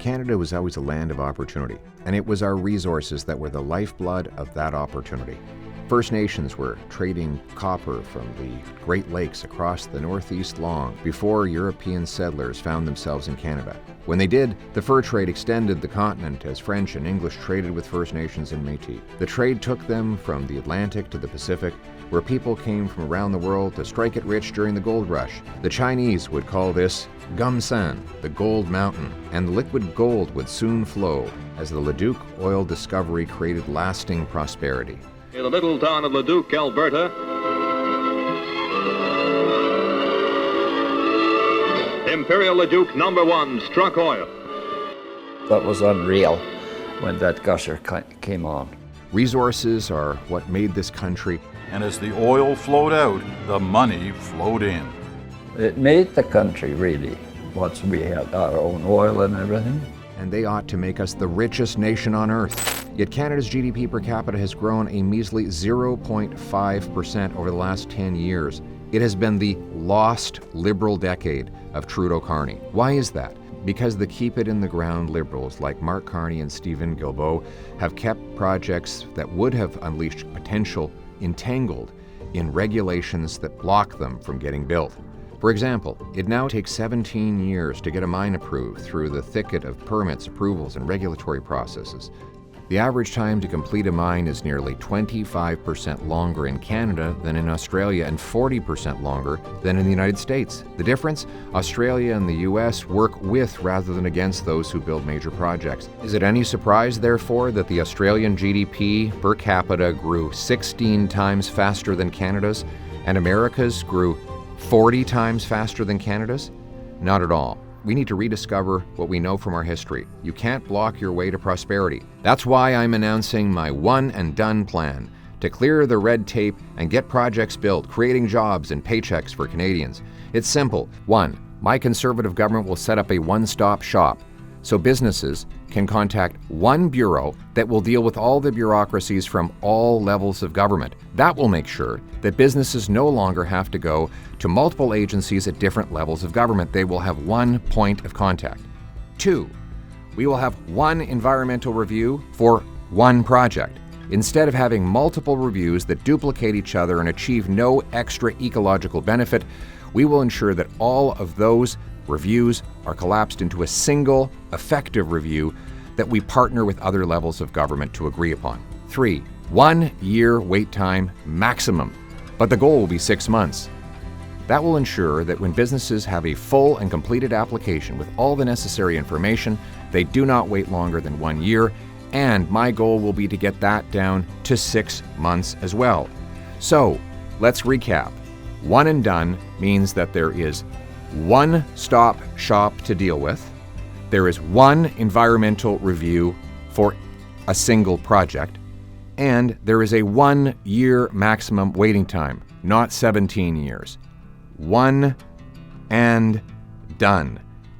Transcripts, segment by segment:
Canada was always a land of opportunity, and it was our resources that were the lifeblood of that opportunity. First Nations were trading copper from the Great Lakes across the Northeast long before European settlers found themselves in Canada. When they did, the fur trade extended the continent as French and English traded with First Nations and Métis. The trade took them from the Atlantic to the Pacific, where people came from around the world to strike it rich during the gold rush. The Chinese would call this Gumsan, the gold mountain, and the liquid gold would soon flow as the Leduc oil discovery created lasting prosperity. In the little town of Leduc, Alberta, Imperial Leduc number 1 struck oil. That was unreal when that gusher came on. Resources are what made this country. And as the oil flowed out, the money flowed in. It made the country, really, once we had our own oil and everything. And they ought to make us the richest nation on earth. Yet Canada's GDP per capita has grown a measly 0.5% over the last 10 years. It has been the lost Liberal decade of Trudeau Carney. Why is that? Because the keep it in the ground Liberals like Mark Carney and Stephen Guilbeault have kept projects that would have unleashed potential entangled in regulations that block them from getting built. For example, it now takes 17 years to get a mine approved through the thicket of permits, approvals, and regulatory processes. The average time to complete a mine is nearly 25% longer in Canada than in Australia and 40% longer than in the United States. The difference? Australia and the US work with rather than against those who build major projects. Is it any surprise, therefore, that the Australian GDP per capita grew 16 times faster than Canada's and America's grew 40 times faster than Canada's? Not at all. We need to rediscover what we know from our history. You can't block your way to prosperity. That's why I'm announcing my one and done plan to clear the red tape and get projects built, creating jobs and paychecks for Canadians. It's simple. 1, my Conservative government will set up a one-stop shop so businesses can contact one bureau that will deal with all the bureaucracies from all levels of government. That will make sure that businesses no longer have to go to multiple agencies at different levels of government. They will have one point of contact. 2, we will have one environmental review for one project. Instead of having multiple reviews that duplicate each other and achieve no extra ecological benefit, we will ensure that all of those reviews are collapsed into a single, effective review that we partner with other levels of government to agree upon. 3, 1 year wait time maximum, but the goal will be 6 months. That will ensure that when businesses have a full and completed application with all the necessary information, they do not wait longer than 1 year, and my goal will be to get that down to 6 months as well. So, let's recap. One and done means that there is one-stop shop to deal with. There is one environmental review for a single project, and there is a 1 year maximum waiting time, not 17 years. One and done.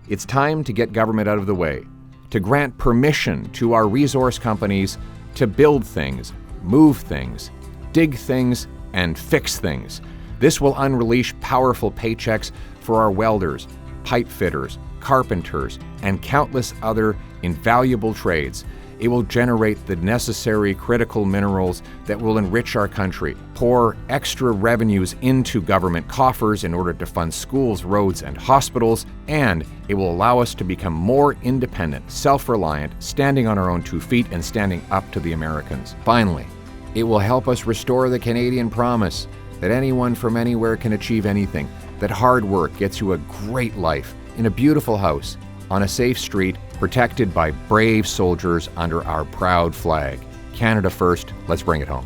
It's time to get government out of the way, to grant permission to our resource companies to build things, move things, dig things, and fix things. This will unleash powerful paychecks for our welders, pipe fitters, carpenters, and countless other invaluable trades. It will generate the necessary critical minerals that will enrich our country, pour extra revenues into government coffers in order to fund schools, roads, and hospitals, and it will allow us to become more independent, self-reliant, standing on our own 2 feet and standing up to the Americans. Finally, it will help us restore the Canadian promise that anyone from anywhere can achieve anything, that hard work gets you a great life in a beautiful house, on a safe street, protected by brave soldiers under our proud flag. Canada first, let's bring it home.